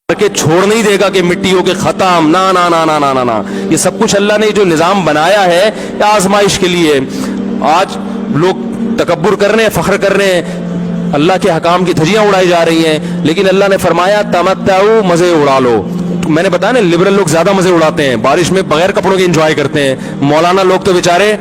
के छोड़ नहीं देगा कि मिट्टियों के खत्म, ना ना ना ना ना ना ना। ये सब कुछ अल्लाह ने जो निज़ाम बनाया है आजमाइश के लिए। आज लोग तकब्बुर कर रहे हैं, फख्र कर रहे हैं, अल्लाह के हकाम की धज्जियां उड़ाई जा रही हैं, लेकिन अल्लाह ने फरमाया तमत्ताउ, मजे उड़ा लो। तो मैंने बताया ना, लिबरल लोग ज्यादा मजे उड़ाते हैं, बारिश में बगैर कपड़ों के एंजॉय करते हैं। मौलाना लोग तो बेचारे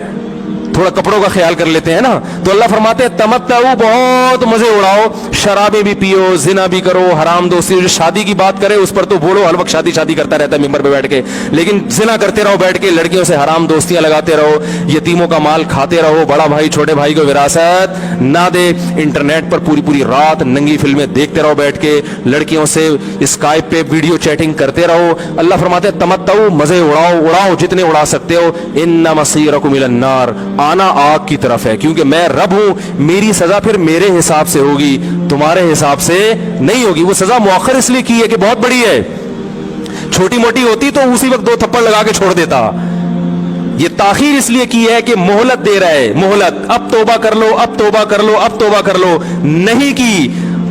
थोड़ा कपड़ों का ख्याल कर लेते हैं ना। तो अल्लाह फरमाते हैं तमत्ताउ, बहुत मजे उड़ाओ, शराबें भी पियो, जिना भी करो, हराम दोस्ती। जो शादी की बात करे उस पर तो बोलो, हर वक्त शादी शादी करता रहता है मिंबर पे बैठ के, लेकिन जिना करते रहो बैठ के, लड़कियों से हराम दोस्तियां लगाते रहो, यतीमों का माल खाते रहो, बड़ा भाई छोटे भाई को विरासत ना दे, इंटरनेट पर पूरी पूरी रात नंगी फिल्में देखते रहो बैठ के, लड़कियों से स्काइप पे वीडियो चैटिंग करते रहो। अल्लाह फरमाते हैं तमत्ताउ, मजे उड़ाओ, उड़ाओ जितने उड़ा सकते हो। इन्ना मसीरकुम इलन नार, आना आग की तरफ है, क्योंकि मैं रब हूं, मेरी सजा फिर मेरे हिसाब से होगी, तुम्हारे हिसाब से नहीं होगी। वो सजा मुअख्खर इसलिए की है कि बहुत बड़ी है, छोटी मोटी होती तो उसी वक्त दो थप्पड़ लगा के छोड़ देता। ये ताखीर इसलिए की है कि मोहलत दे रहा है, मोहलत, अब तौबा कर लो, अब तौबा कर लो, अब तौबा कर लो। नहीं की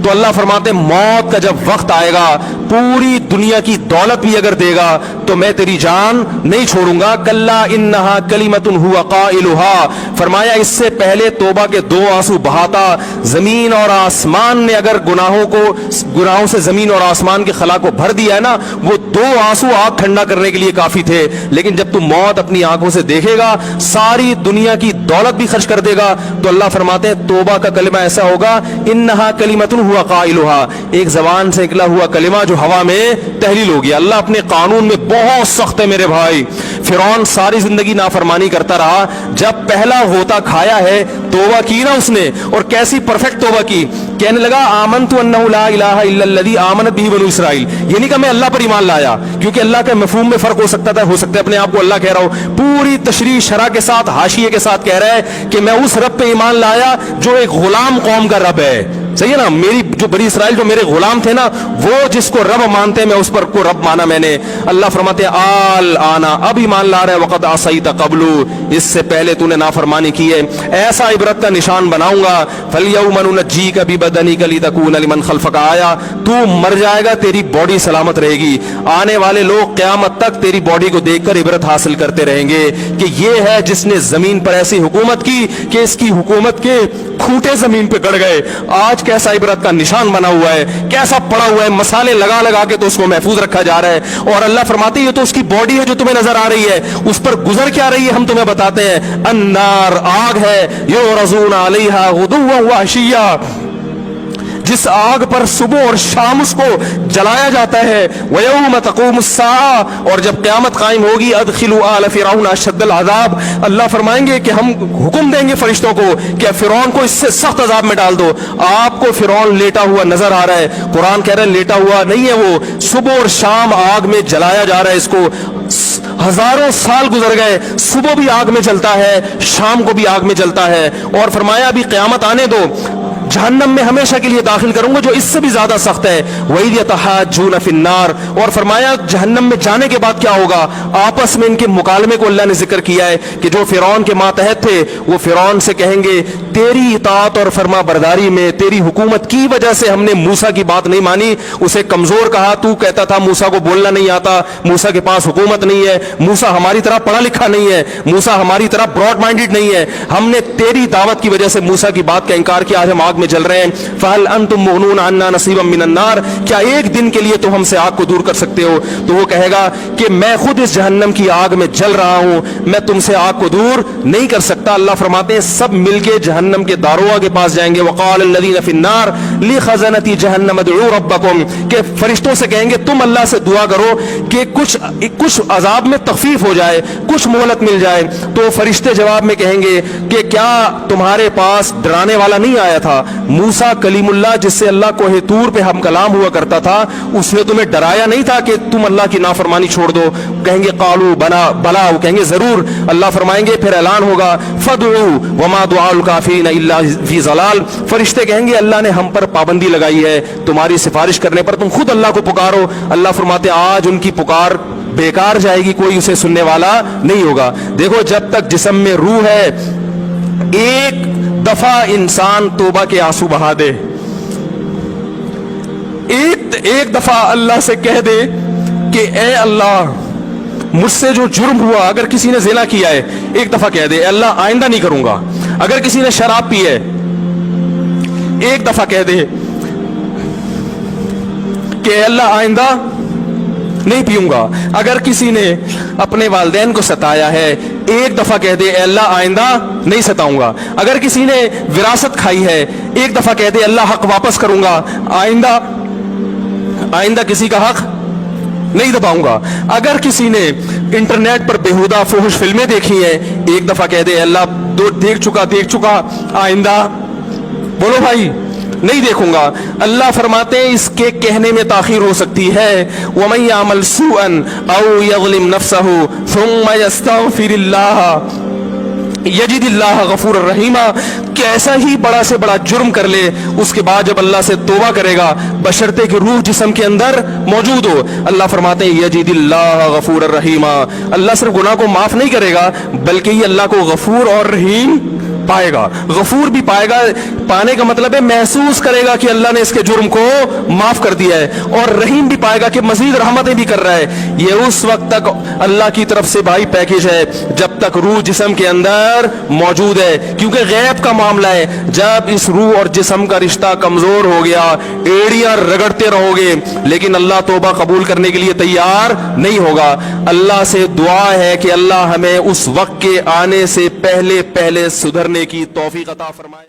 तो अल्लाह फरमाते मौत का जब वक्त आएगा, पूरी दुनिया की दौलत भी अगर देगा तो मैं तेरी जान नहीं छोड़ूंगा। कल्ला इन्नहा कलिमतुन हुवा काइलुहा, फरमाया इससे पहले तौबा के दो आंसू बहाता। जमीन और आसमान ने अगर गुनाहों से जमीन और आसमान के खला को भर दिया है ना, वो दो आंसू आग ठंडा करने के लिए काफी थे। लेकिन जब तू मौत अपनी आंखों से देखेगा, सारी दुनिया की दौलत भी खर्च कर देगा, तो अल्लाह फरमाते हैं तौबा का कलिमा ऐसा होगा, इन्नहा कलिमतुन हुवा काइलुहा, एक जबान से निकला हुआ कलिमा जो हवा में तहलील हो गया। अल्लाह अपने कानून में बहुत सख्त है मेरे भाई। फिरौन सारी जिंदगी नाफरमानी करता रहा, जब पहला होता खाया है तौबा की ना उसने, और कैसी परफेक्ट तौबा की। कहने लगा आमनतु अन्नहु ला इलाहा इल्लल्लज़ी आमनत बिही बनु इसराइल, ये नहीं कहा मैं अल्लाह पर ईमान लाया, क्योंकि अल्लाह के मफहूम में फर्क हो सकता था, हो सकता है अपने आप को अल्लाह कह रहा हो। पूरी तशरीह शरा के साथ, हाशिये के साथ कह रहा है कि मैं उस रब पे ईमान लाया जो एक गुलाम कौम का रब है। सही है ना, मेरी जो बनी इसराइल जो मेरे गुलाम थे ना, वो जिसको रब मानते हैं मैं उस पर को रब माना मैंने। अल्लाह फरमाते आल आना, अब ईमान ला रहा है, वक़द असैत क़ब्लु, इससे पहले तूने नाफरमानी की है, ऐसा इबरत का निशान बनाऊंगा। फलयौम नुनज्जीका बिबदनिका लितकूना लिमन खल्फका आया, तू मर जाएगा तेरी बॉडी सलामत रहेगी, आने वाले लोग क़यामत तक तेरी बॉडी को देखकर इबरत हासिल करते रहेंगे कि ये है जिसने जमीन पर ऐसी हुकूमत की कि इसकी हुकूमत के खूंटे जमीन पे गड़ गए। आज कैसा इबरत का निशान बना हुआ है, कैसा पड़ा हुआ है, मसाले लगा लगा के तो उसको महफूज रखा जा रहा है। और अल्लाह फरमाते हैं ये तो उसकी बॉडी है जो तुम्हें नजर आ रही है, उस पर गुजर क्या रही है हम तुम्हें बताते हैं। अन्नार, आग है, युरज़ून अलैहा गुदुव्वन व अशिय्या, जिस आग पर सुबह और शाम उसको जलाया जाता है। वयौम तक़ूमुस्साआ, और जब क़यामत कायम होगी, अदखिलू आल फ़िरऔन अशद्दल अज़ाब, अल्लाह फरमाएंगे कि हम हुक्म देंगे फरिश्तों को कि फ़िरौन को इससे सख्त अज़ाब में डाल दो। आपको फ़िरौन लेटा हुआ नजर आ रहा है, कुरान कह रहा है लेटा हुआ नहीं है, वो सुबह और शाम आग में जलाया जा रहा है। इसको हजारों साल गुजर गए, सुबह भी आग में जलता है, शाम को भी आग में जलता है। और फरमाया अभी क़यामत आने दो, जहन्नम में हमेशा के लिए दाखिल करूंगा जो इससे भी ज्यादा सख्त है। वही यतहाज्जून फिन्नार, और फरमाया जहन्नम में जाने के बाद क्या होगा, आपस में इनके मुकालमे को अल्लाह ने जिक्र किया है कि जो फिरौन के मातहत थे वो फिरौन से कहेंगे तेरी इताअत और फरमा बरदारी में, तेरी हुकूमत की वजह से हमने मूसा की बात नहीं मानी, उसे कमजोर कहा। तू कहता था मूसा को बोलना नहीं आता, मूसा के पास हुकूमत नहीं है, मूसा हमारी तरह पढ़ा लिखा नहीं है, मूसा हमारी तरह ब्रॉड माइंडेड नहीं है, हमने तेरी दावत की वजह से मूसा की बात का इनकार किया, आज हम आग में जल रहे हैं। फहल अंतुम मुगनून अन्ना नसीबम मिनन नार, क्या एक दिन के लिए तुम हमसे आग को दूर कर सकते हो? तो वो कहेगा कि मैं खुद इस जहन्नम की आग में जल रहा हूं, मैं तुमसे आग को दूर नहीं कर सकता। अल्लाह फरमाते हैं सब मिलके जहन्नम के दारोगा के पास जाएंगे। वक़ाल अल्लज़ीना फ़िन्नार लिख़ज़नती जहन्नम उदऊ रब्बकुम, के फरिश्तों से कहेंगे तुम अल्लाह से दुआ करो कि कुछ अजाब में तखफीफ हो जाए, कुछ मोहलत मिल जाए। तो फरिश्ते जवाब में कहेंगे कि क्या तुम्हारे पास डराने वाला नहीं आया था? मूसा कलीमुल्लाह जिससे अल्लाह को तूर पे हम कलाम हुआ करता था, उसने तुम्हें डराया नहीं था कि तुम अल्लाह की नाफरमानी छोड़ दो? कहेंगे कालू बला, वो कहेंगे जरूर। अल्लाह फरमाएंगे फिर ऐलान होगा फदउ वमा दुआउल काफिरीन इल्ला फी ज़लाल, फरिश्ते कहेंगे अल्लाह ने हम पर पाबंदी लगाई है, तुम्हारी सिफारिश करने पर तुम खुद अल्लाह को पुकारो। अल्लाह फरमाते आज उनकी पुकार बेकार जाएगी, कोई उसे सुनने वाला नहीं होगा। देखो जब तक जिस्म में रूह है, एक दफा इंसान तौबा के आंसू बहा दे, ایک دفعہ اللہ سے کہہ دے کہ اے اللہ مجھ سے جو جرم ہوا, اگر کسی نے زنا کیا ہے ایک دفعہ کہہ دے اے اللہ آئندہ نہیں کروں گا. اگر کسی نے شراب پی ہے ایک دفعہ کہہ دے کہ اے اللہ آئندہ نہیں پیوں گا. اگر کسی نے اپنے والدین کو ستایا ہے ایک دفعہ کہہ دے اے اللہ آئندہ نہیں ستاؤں گا. اگر کسی نے وراثت کھائی ہے ایک دفعہ کہہ دے اللہ حق واپس کروں گا, آئندہ کسی کا حق نہیں دباؤں گا. اگر کسی نے انٹرنیٹ پر بےہودہ فحش فلمیں دیکھی ہیں ایک دفعہ کہہ دے اللہ دیکھ چکا آئندہ بولو بھائی نہیں دیکھوں گا. اللہ فرماتے ہیں اس کے کہنے میں تاخیر ہو سکتی ہے. وَمَن يَعْمَلْ سُوءًا أَوْ يَظْلِمْ نَفْسَهُ ثُمَّ يَسْتَغْفِرِ اللَّهَ یجد اللہ غفور الرحیم, کہ ایسا ہی بڑا سے بڑا جرم کر لے اس کے بعد جب اللہ سے توبہ کرے گا بشرطے کہ روح جسم کے اندر موجود ہو, اللہ فرماتے ہیں یجد اللہ غفور الرحیم, اللہ صرف گناہ کو معاف نہیں کرے گا بلکہ یہ اللہ کو غفور اور رحیم پائے گا. غفور بھی پائے گا, پانے کا مطلب ہے محسوس کرے گا کہ اللہ نے اس کے جرم کو معاف کر دیا ہے, اور رحیم بھی پائے گا کہ مزید رحمتیں بھی کر رہا ہے. یہ اس وقت تک اللہ کی طرف سے بھائی پیکیج ہے جب تک روح جسم کے اندر موجود ہے, کیونکہ غیب کا معاملہ ہے. جب اس روح اور جسم کا رشتہ کمزور ہو گیا ایڑیاں رگڑتے رہو گے لیکن اللہ توبہ قبول کرنے کے لیے تیار نہیں ہوگا. اللہ سے دعا ہے کہ اللہ ہمیں اس وقت کے آنے سے پہلے سدھرنے کی توفیق عطا فرمائے.